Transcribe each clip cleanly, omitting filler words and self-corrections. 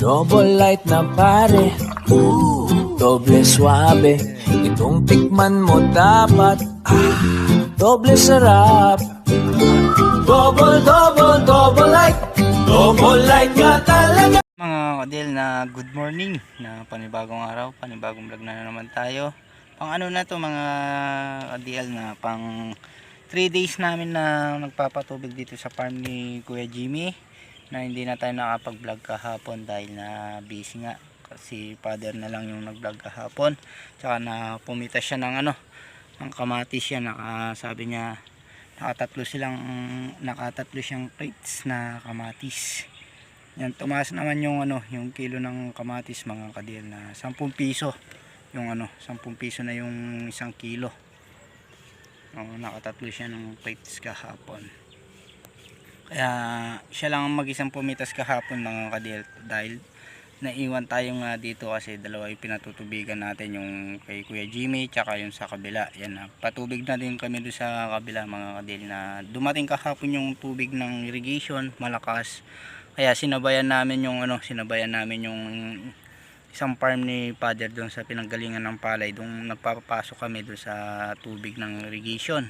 Double light na pare, doble suabe. Itong tikman mo dapat, doble sarap. Double, double, double light nga talaga. Mga kadil na good morning, na panibagong araw, panibagong vlog na naman tayo. Pang ano na to mga kadil, na pang 3 days namin na nagpapatubig dito sa farm ni Kuya Jimmy, na hindi na tayo nakapag vlog kahapon dahil na busy nga, kasi father na lang yung nag vlog kahapon. Tsaka na pumita siya ng ano, ng kamatis siya, sabi niya nakatatlo siyang plates na kamatis. Yan, tumaas naman yung ano, yung kilo ng kamatis mga kadil, na 10 piso. Yung ano, 10 piso na yung 1 kilo. Nakatatlo siya ng plates kahapon. Kaya siya lang mag-isang pumitas kahapon mga kadil, dahil naiwan tayong dito kasi dalawa yung pinatutubigan natin, yung kay Kuya Jimmy tsaka yung sa kabila. Yan, patubig na din kami doon sa kabila mga kadil, na dumating kahapon yung tubig ng irrigation malakas. Kaya sinabayan namin yung isang farm ni father doon sa pinanggalingan ng palay. Doon nagpapapasok kami doon sa tubig ng irrigation.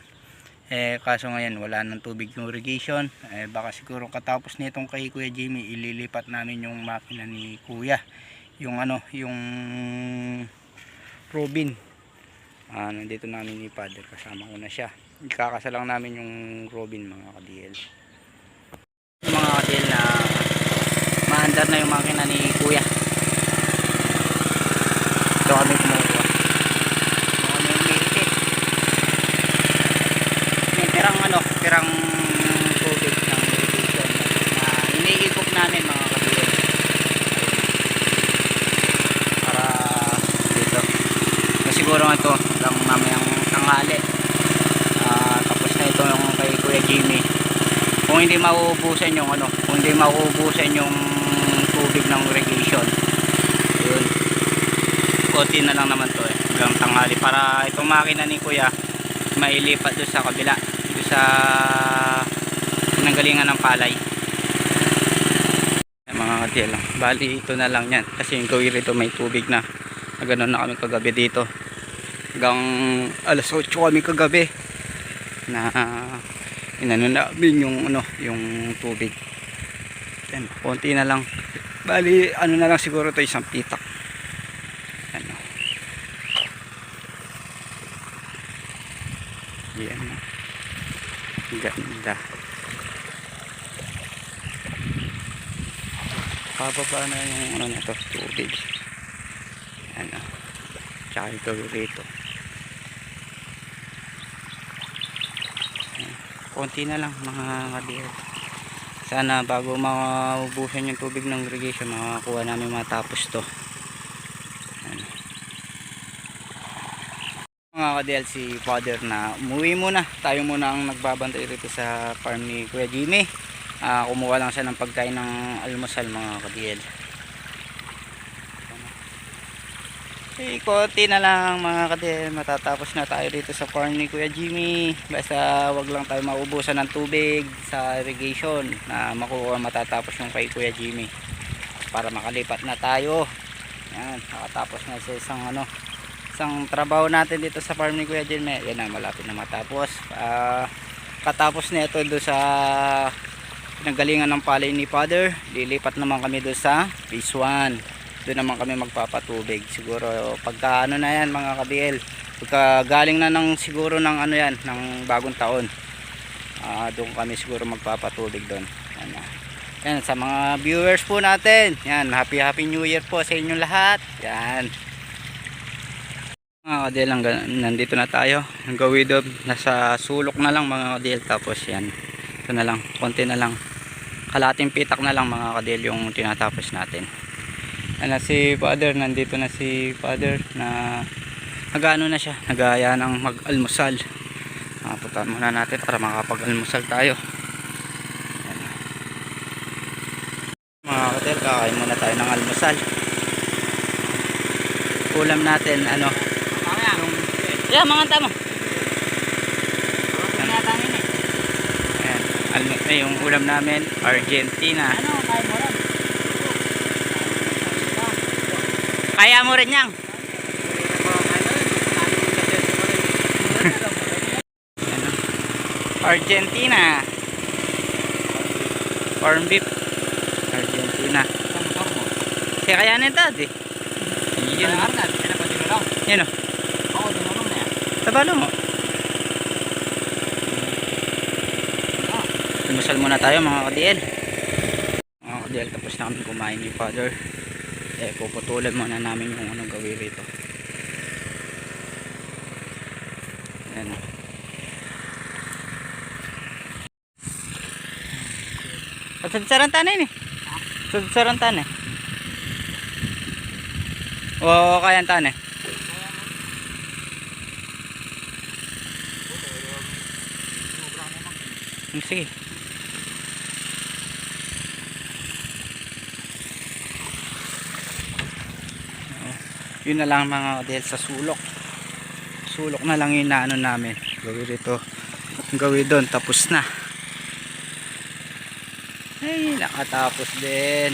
Kaso ngayon wala nang tubig yung irrigation. Baka siguro katapos nitong kay Kuya Jimmy, ililipat namin yung makina ni Kuya, yung Robin. Nandito namin ni father, kasama ko na siya. Ikakasalang namin yung Robin mga kadl. Mga kadl, na maandar na yung makina ni Kuya. Ito kami kumukuha. Pirang tubig ng irrigation na iniikot namin mga kapatid, para dito na siguro ito lang mamayang tanghali. Tapos na ito yung kay Kuya Jimmy. Kung hindi mauubusan yung tubig ng irrigation, yun, konti na lang naman to hanggang tanghali, para itong makina ni Kuya mailipat doon sa kabila, sa pinanggalingan ng palay. Mga kadil lang, bali ito na lang yan, kasi yung gawin rito may tubig na. Ganoon na kami kagabi dito, hanggang alas 8 kami kagabi na inano namin yung tubig. Yan, konti na lang, bali ano na lang siguro to, isang pitak. Yan, ganda. Pababa na yung ano nito, tubig. Ano, tsaka ito rito. Konti na lang mga kadil. Sana bago maubusan yung tubig ng irrigation, makakuha namin matapos to. Mga kadil, si father na umuwi muna. Tayo muna ang nagbabantay rito sa farm ni Kuya Jimmy. Kumuha lang siya ng pagkain ng almusal mga kadil. Konti na lang mga kadil, matatapos na tayo dito sa farm ni Kuya Jimmy. Basta wag lang tayo maubusan ng tubig sa irrigation, na matatapos yung kay Kuya Jimmy, para makalipat na tayo. Yan, nakatapos na sa isang trabaho natin dito sa farm ni Kuya Jimmy. Yan na, malapit na matapos. Katapos na ito doon sa pinanggalingan ng palay ni father, lilipat naman kami doon sa phase 1. Doon naman kami magpapatubig siguro pagka ano na yan mga kabil, pagka galing na siguro ng ng bagong taon. Doon kami siguro magpapatubig doon. Yan, sa mga viewers po natin, yan, happy new year po sa inyong lahat. Yan mga kadil, nandito na tayo. Ang gawin doon, nasa sulok na lang mga kadil. Tapos yan, ito na lang, konti na lang, kalating pitak na lang mga kadil yung tinatapos natin. Si father, nandito na si father, na nagano na siya, nagaya ng mag-almusal. Punta muna natin para makapag-almusal tayo. Yan. Mga kadil, kakain muna tayo ng almusal. Ulam natin mga tamo. Ayan, yung ulam namin, Argentina. Kaya mo rin yang. Argentina. Farm beef. Argentina. Kaya kayanin tadi. Yun. Yun o. Tabalo mo. Tumusal muna tayo mga ka-DL. Mga ka-DL, tapos na kami kumain ni Father. Puputulan muna namin yung anong gawin rito. Ayan. Sadsaran tanay ni. Sadsaran tanay. O kaya tanay. Sige. Yun na lang mga dahil sa sulok. Sulok na lang yung naano namin. Gawin dito. Gawin doon. Tapos na. Ay, nakatapos din.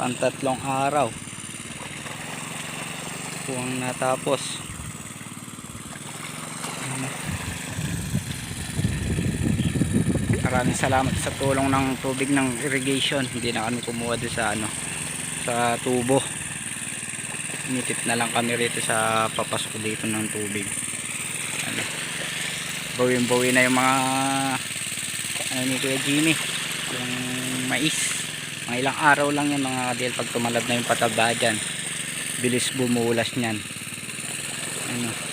Pantatlong araw. Puwang natapos. Maraming salamat sa tulong ng tubig ng irrigation. Hindi na kami kumuha doon sa ano, sa tubo. Nitip na lang kami rito sa papasok dito ng tubig. Ano, bawin-bawi na yung mga ano ni Kuya Jimmy, yung mais. Mga ilang araw lang yan mga kadil, pag tumalab na yung pataba dyan, bilis bumulas nyan. Ano,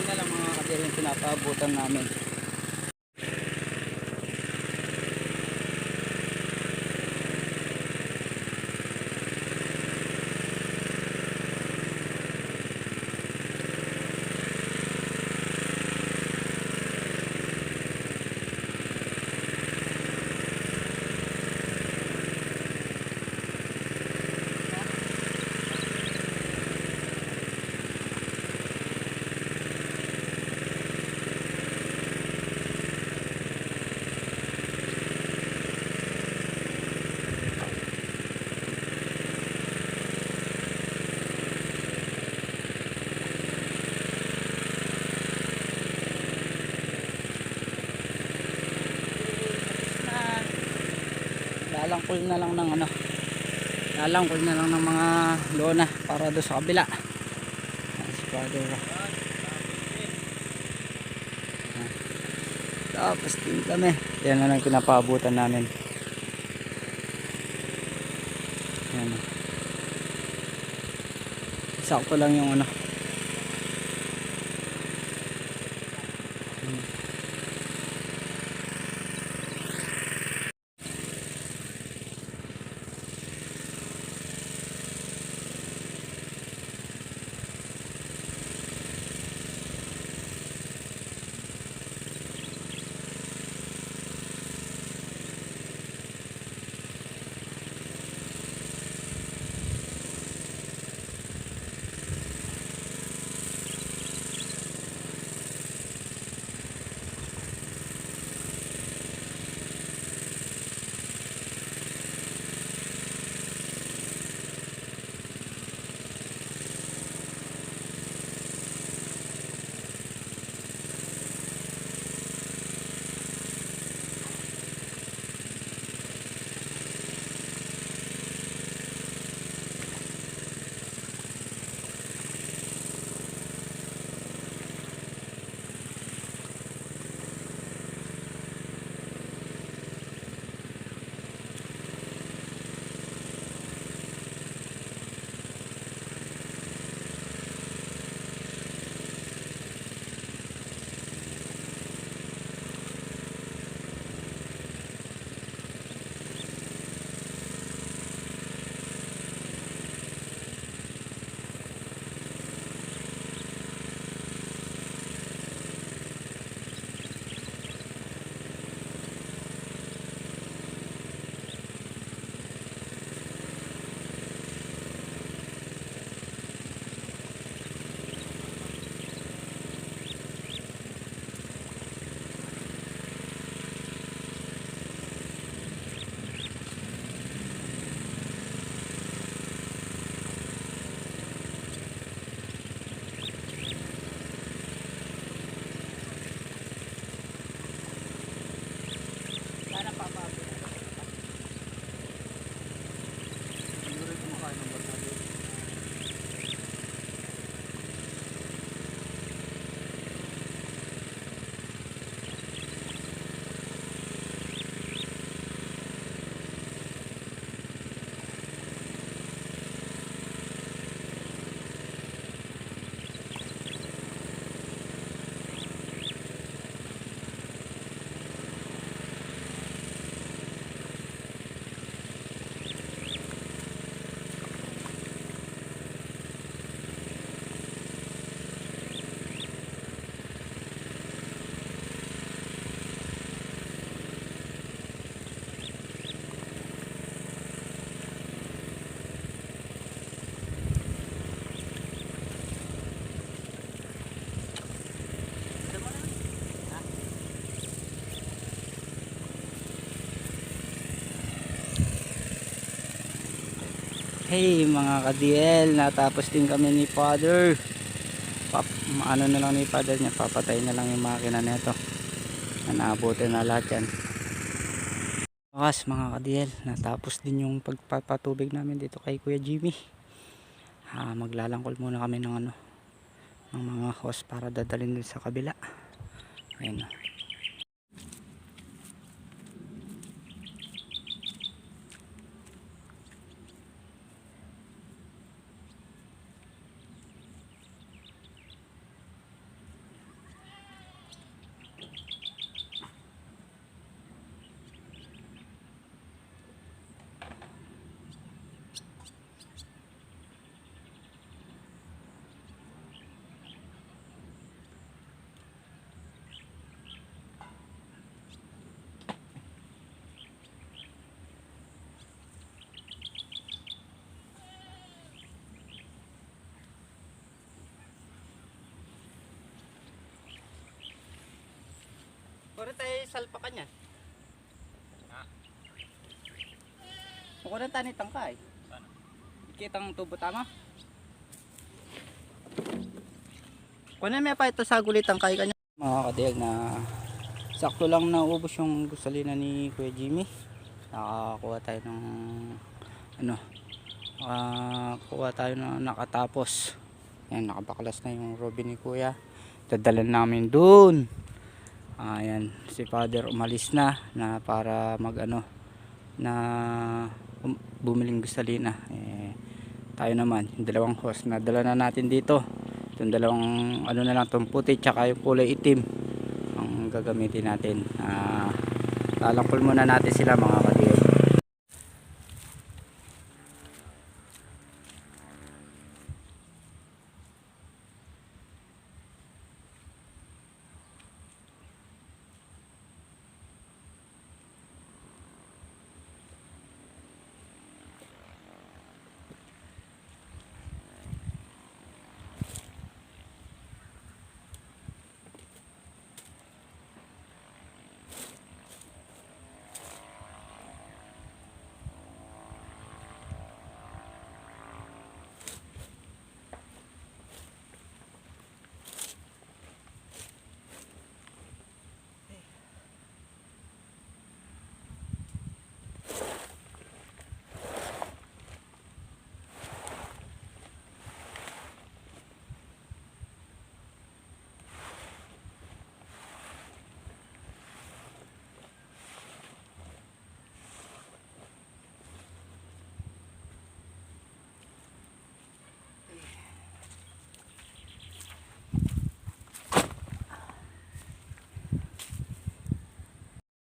na lang mga kadil yung pinapaabutan namin. Lalangkol na lang ng ano, lalangkol na lang ng mga lona para doon sa kabila. Si Father. Tapos din kami, yan na lang pinapaabutan namin. Yan. Sakto lang yung ano, Hey mga ka-DL, natapos din kami ni Father. Ano na lang ni Father niya, papatay na lang yung makina nito. Naabutin na lahat yan. Bukas mga ka-DL, natapos din yung pagpapatubig namin dito kay Kuya Jimmy. Maglalangkol muna kami ng ng mga hose para dadalhin din sa kabila. Ayun na. Pwede tayo salpakan yan. Mukunan tayo ni tangkay. Kitang tubo tama. Kunin may pa ito sa gulitang kay kanya. Mga ka-DL, na sakto lang naubos yung gasolina ni Kuya Jimmy. Nakakuha tayo ng nakakuha tayo na nakatapos. Ayan, nakabaklas na yung Robin ni Kuya. Dadalan namin dun. Ayan, si Father umalis na para na bumiling gasolina. Tayo naman, yung dalawang hose na dala na natin dito. Itong dalawang na lang, itong puti tsaka yung kulay itim ang gagamitin natin. Lalangkol muna natin sila mga ka-DL.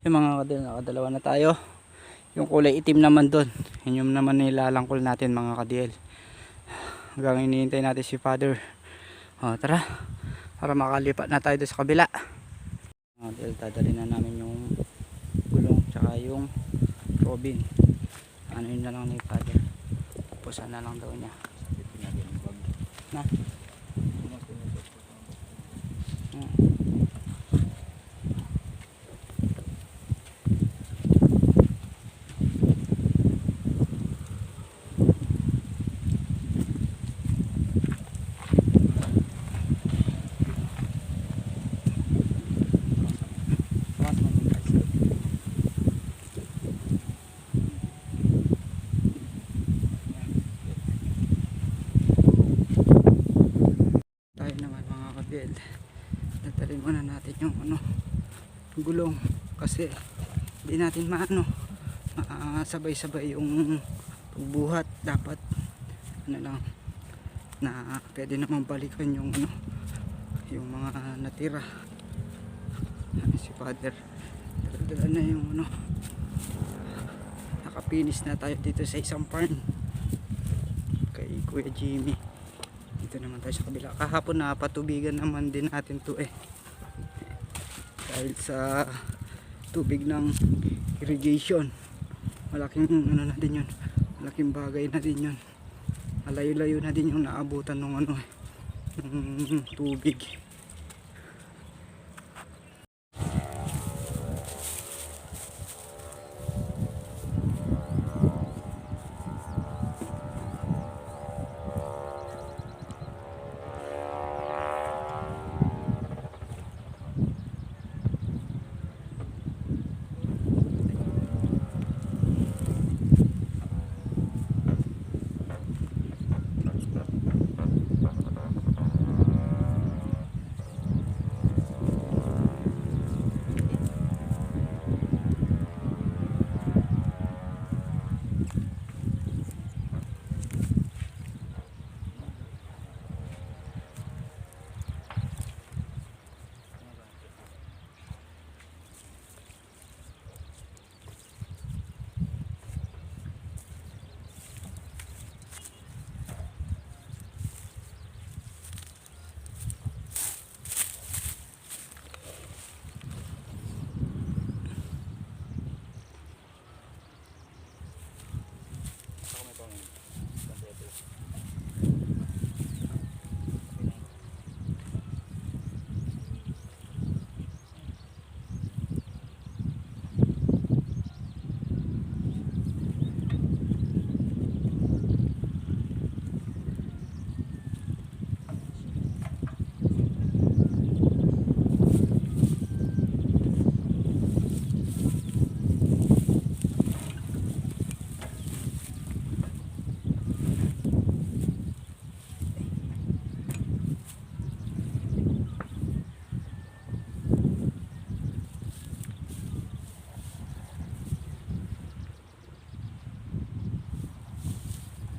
Yung mga ka-DL, nakadalawa na tayo. Yung kulay itim naman doon, yun yung naman nilalangkol natin mga ka-DL. Hanggang hinihintay natin si Father. Tara, para makalipat na tayo doon sa kabila. Mga ka-DL, dadali na namin yung gulong tsaka yung Robin. Yun na lang ni Father, pupusan na lang daw niya na. Dadalhin muna natin yung gulong kasi hindi natin sabay-sabay yung pagbuhat. Dapat lang na pwede naman balikan yung yung mga natira. Si Father dala na yung nakapinis na tayo dito sa isang farm kay Kuya Jimmy. Dito naman tayo sa kabila. Kahapon na patubigan naman din natin to dahil sa tubig ng irrigation. Malaking na din yun, malaking bagay na din yun. Malayo-layo na din yung naabutan ng ng tubig.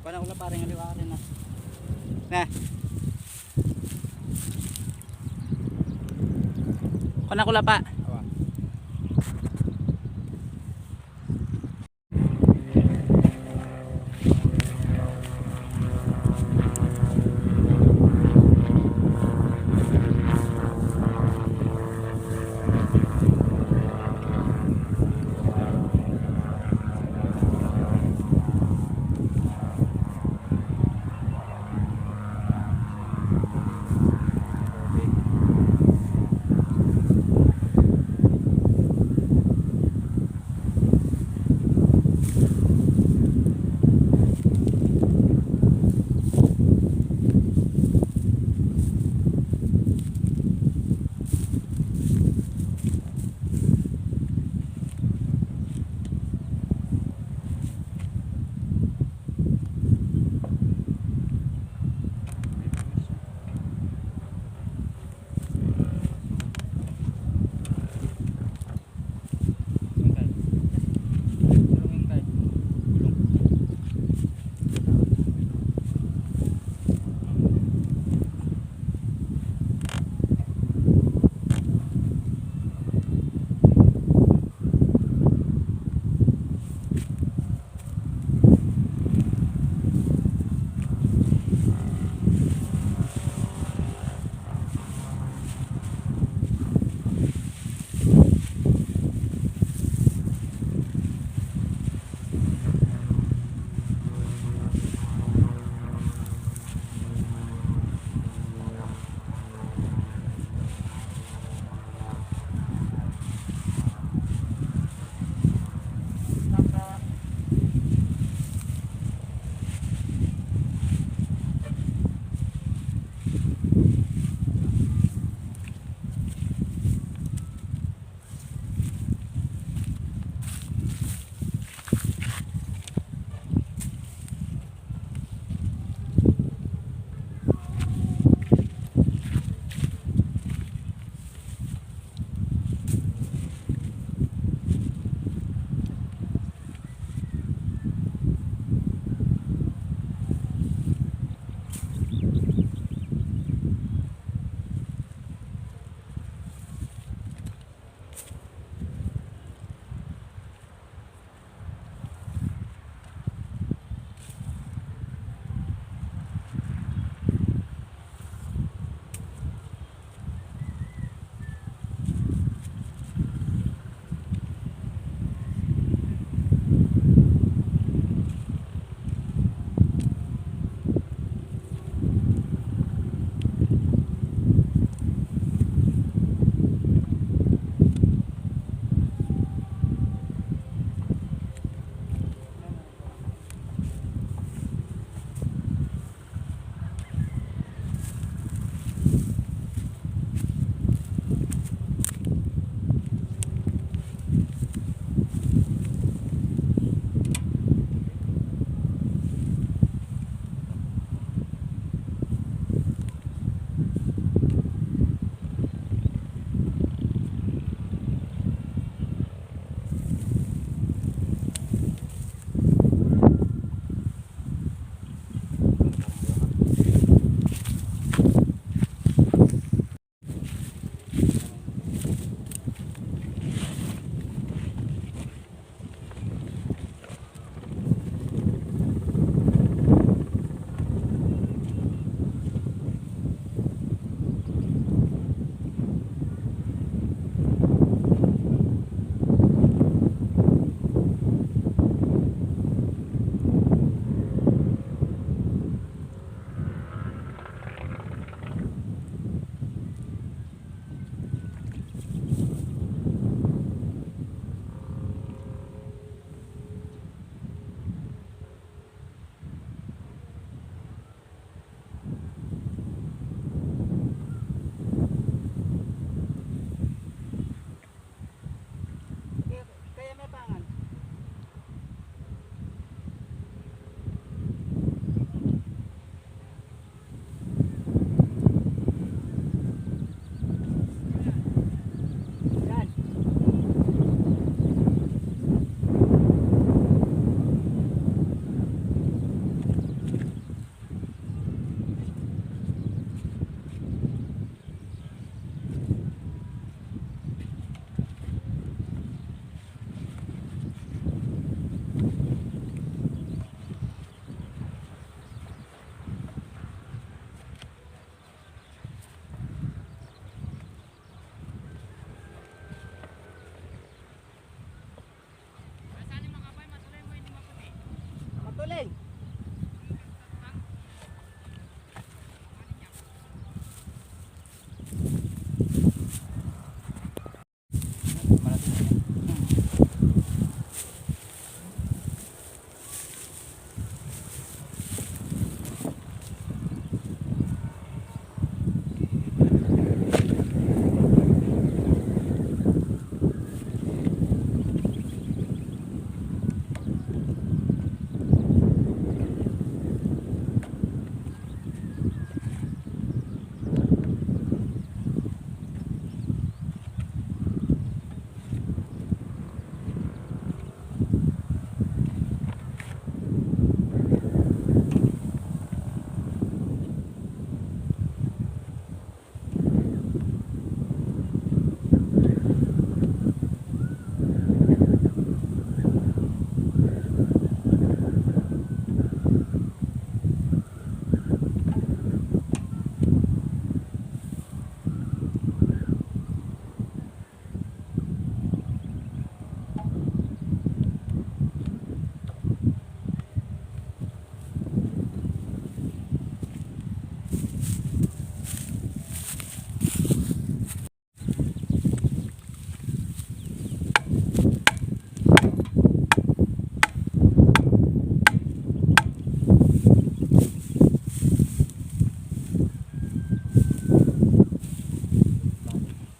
Paano ko parang aliwarin na. Na. Paano ko pa?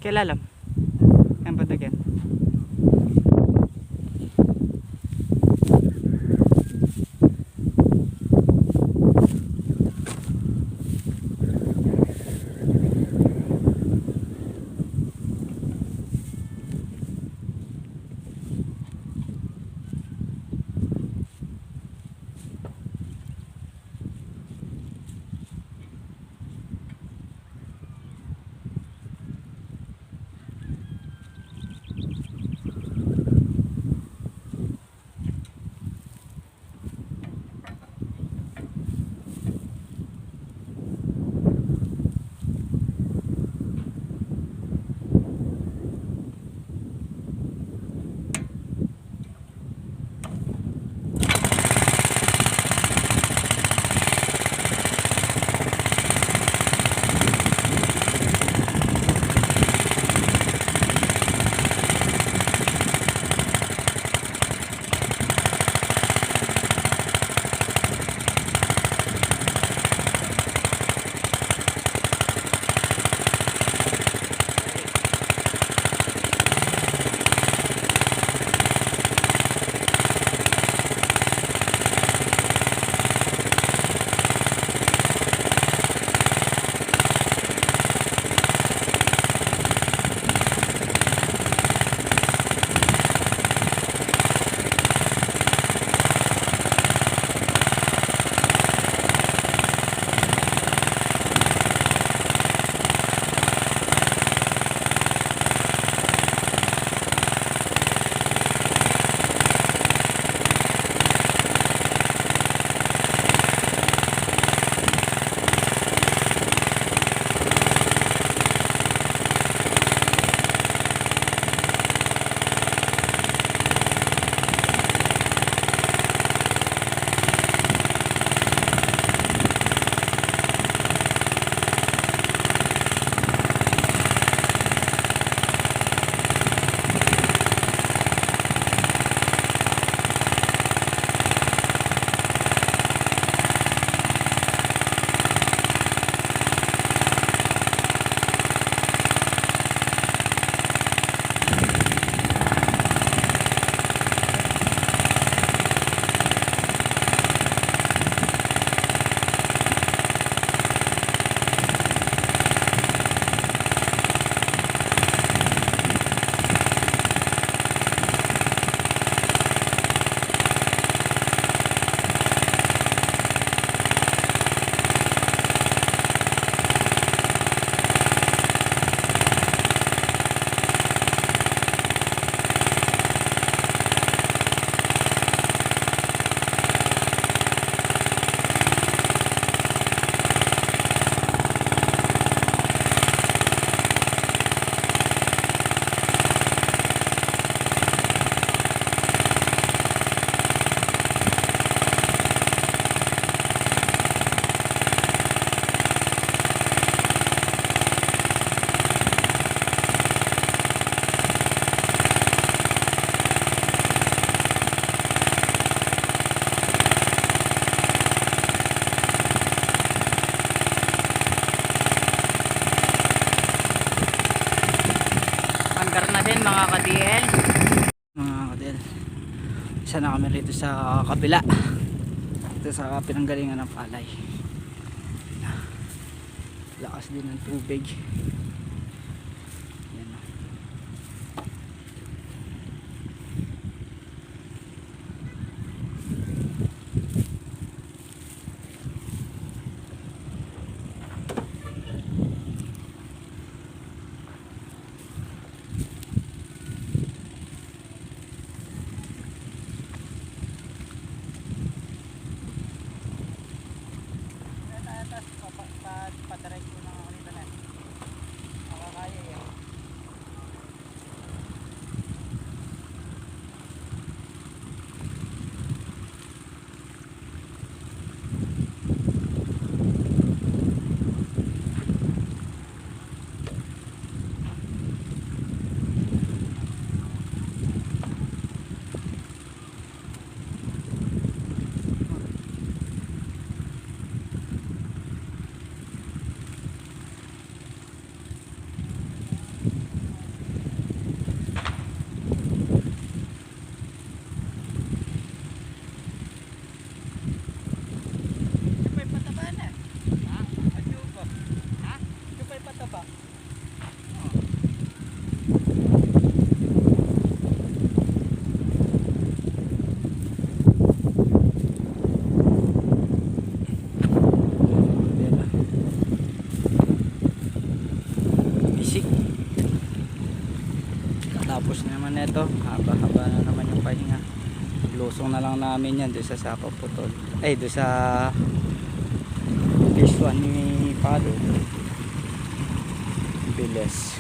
Kailalam. Yan bandag yan. Mga ka-DL, isa na kami rito sa kabila, dito sa pinanggalingan ng palay. Lakas din ng tubig. Yan. Padaray ko na ako nito na. Makakaya yan. naman ito, haba-haba na naman yung pahinga. Lusong na lang namin yan doon sa Sapa Putol, ay doon sa phase 1 ni Pado. Bilis.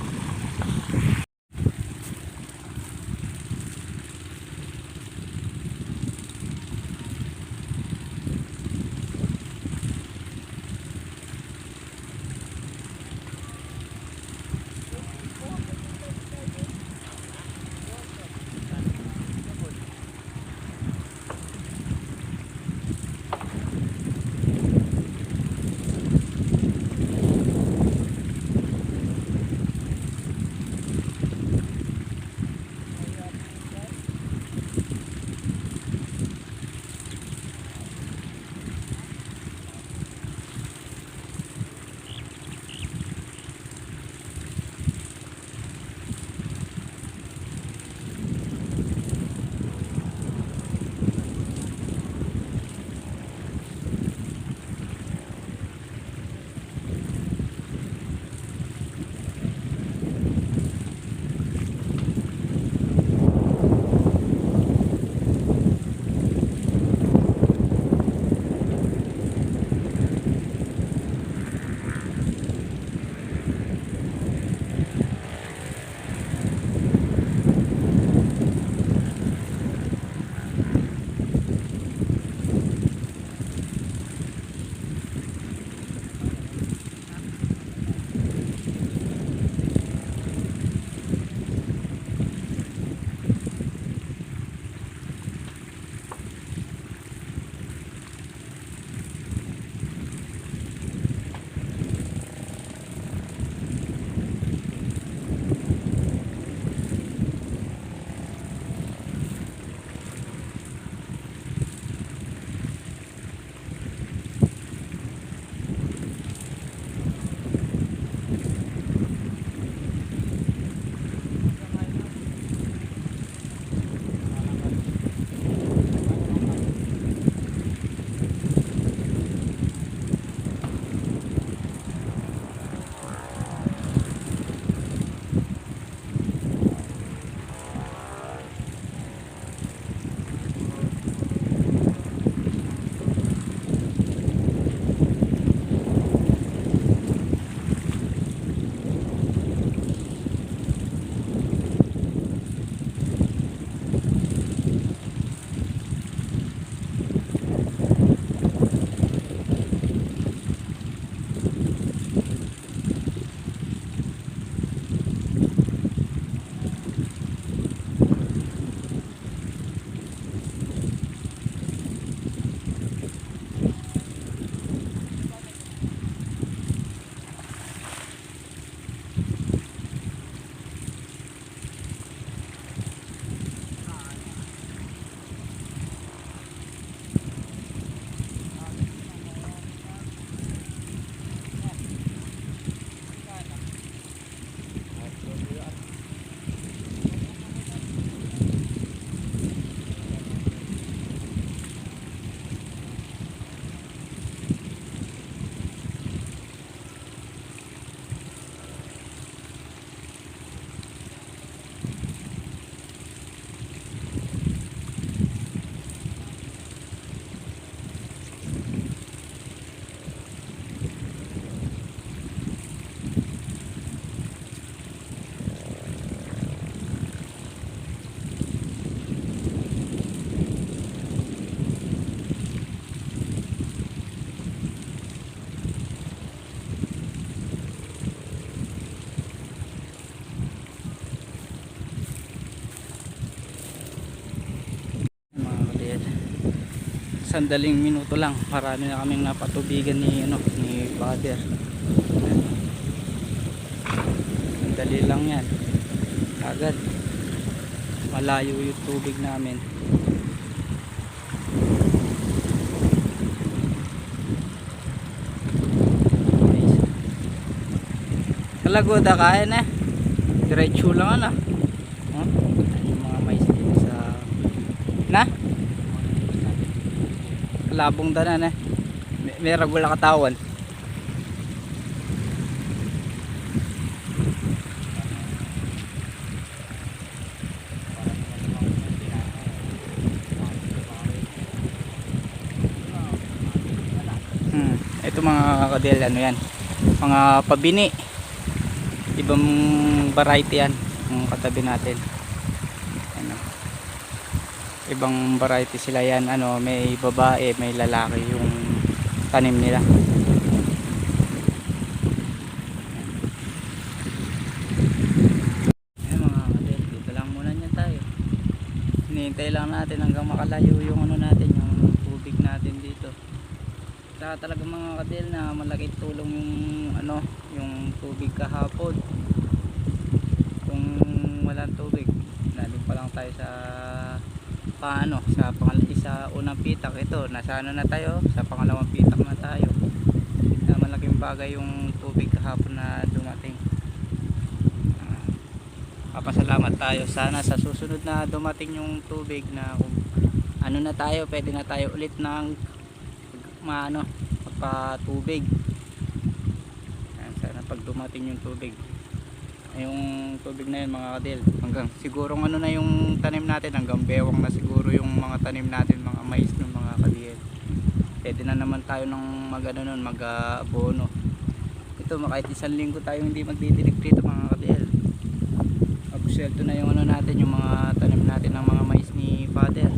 Sandaling minuto lang marami na kaming napatubigan ni father. Sandali lang yan, agad malayo yung tubig namin. Kalagoda kain eh, diretso lang ano. Yung mga mais dito sa labong danan eh. May ragula katawan. mga kadel, ano yan, mga pabini, ibang variety yan yung katabi natin, ano, ibang variety sila yan, ano, may babae may lalaki yung tanim nila. Ayan mga kadel, dito lang muna niyan tayo, hinihintay lang natin hanggang makalayo yung ano natin, yung tubig natin dito. Saka talaga mga kadel na malaking tulong yung ano, yung tubig kahapon. Kung walang tubig, naling pa lang tayo sa paano, sa unang pitak. Ito, nasa ano na tayo, sa pangalawang pitak na tayo. Na malaking bagay yung tubig kahapon na dumating. Papasalamat tayo, sana sa susunod na dumating yung tubig na kung ano na tayo, pwede na tayo ulit ng maano, magpatubig. Ayan, sana pag dumating yung tubig, yung tubig na yun mga kadil, hanggang sigurong ano na yung tanim natin, hanggang bewang na siguro yung mga tanim natin, mga mais ng mga kadil. Pwede na naman tayo ng magano nun, mag-abono. Ito, kahit isang linggo tayo hindi magdidilig dito mga kadil, absuelto na yung ano natin, yung mga tanim natin ng mga mais ni Father.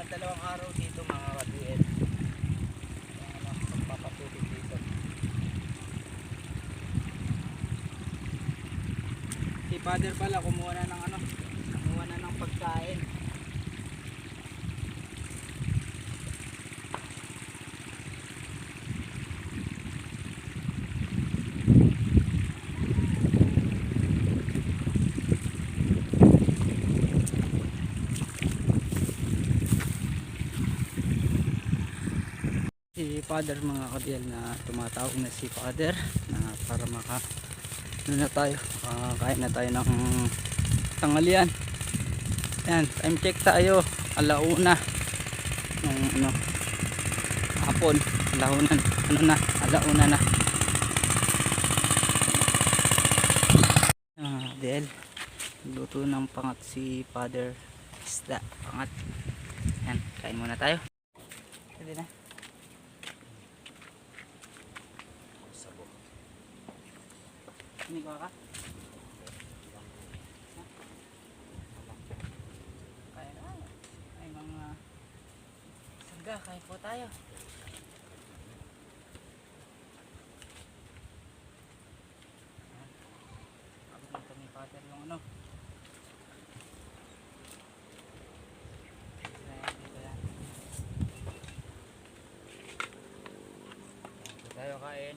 Dalawang araw dito mga kadil, magpapatubig dito. Si Father pala kumuha na ng ano, kumuha na ng pagkain. Si Father mga kadil, na tumatawag na si Father na para maka ano na tayo, kain na tayo ng tanghalian. Yan, time check tayo, alauna ng ano, hapon, alauna, ano na, alauna na. Del, luto ng pangat si Father, isda, pangat. Yan, kain muna tayo. Pwede na. Ini ko ka? Kaya na. Ay mga saga, kain po tayo. Abot na ni Father yung ano. Dito tayo kain.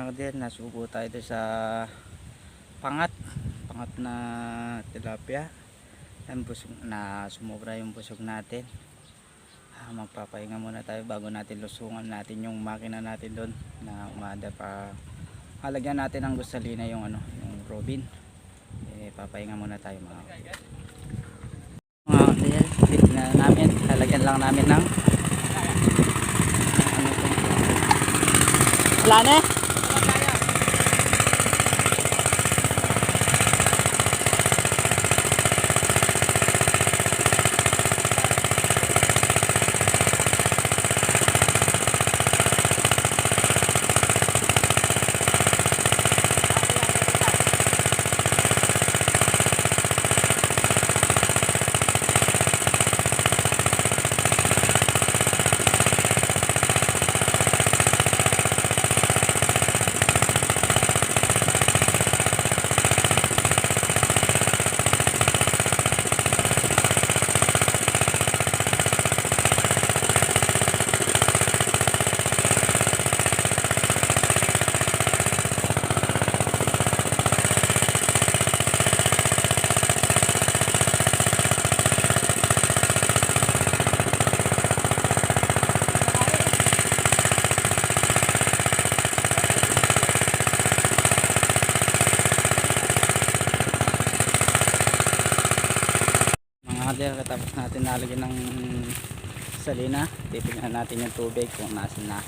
mga kader, nasubo tayo doon sa pangat na tilapia. Busog na, sumobra yung busog natin. Magpapahinga muna tayo bago natin lusungan natin yung makina natin doon na umada pa. Halagyan natin ng gusalina yung yung Robin. Papahinga muna tayo mga kader. Tignan namin, halagyan lang namin ng wala na. Katapos natin nalagyan ng salina, titingnan natin yung tubig kung nasan na.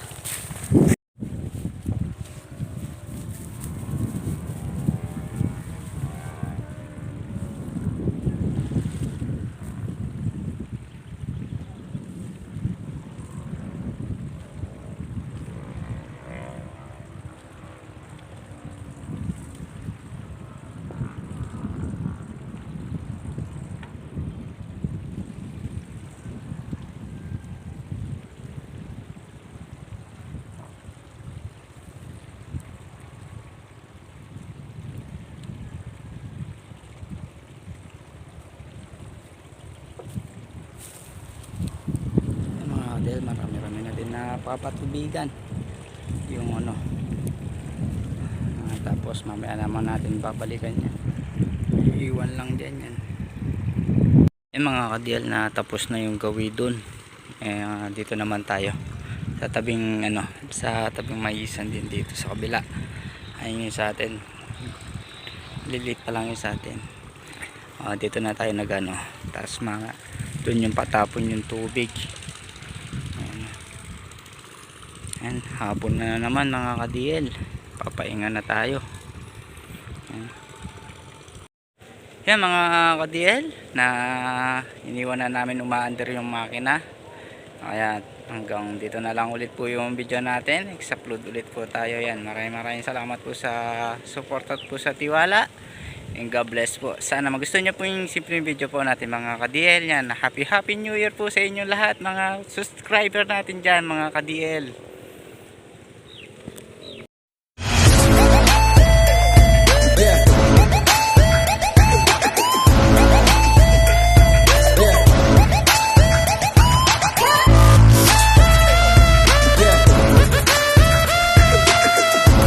Marami na din na papatubigan yung tapos mamaya naman natin babalikan yan, iwan lang dyan yan. Mga kadiel, na tapos na yung gawi dun. Dito naman tayo sa tabing sa tabing maisan din dito sa kabila. Ayun yung sa atin, lilit pa lang yung sa atin. Dito na tayo tapos dun yung patapon yung tubig. Yan, hapon na naman mga ka-DL, papahinga na tayo. Yan mga ka-DL, na iniwan na namin umaandar yung makina. Kaya hanggang dito na lang ulit po yung video natin. Exupload ulit po tayo. Yan, maraming salamat po sa support at po sa tiwala. And God bless po. Sana magustuhan nyo po yung simpleng video po natin mga ka-DL. Yan, happy New Year po sa inyo lahat mga subscriber natin dyan mga ka-DL.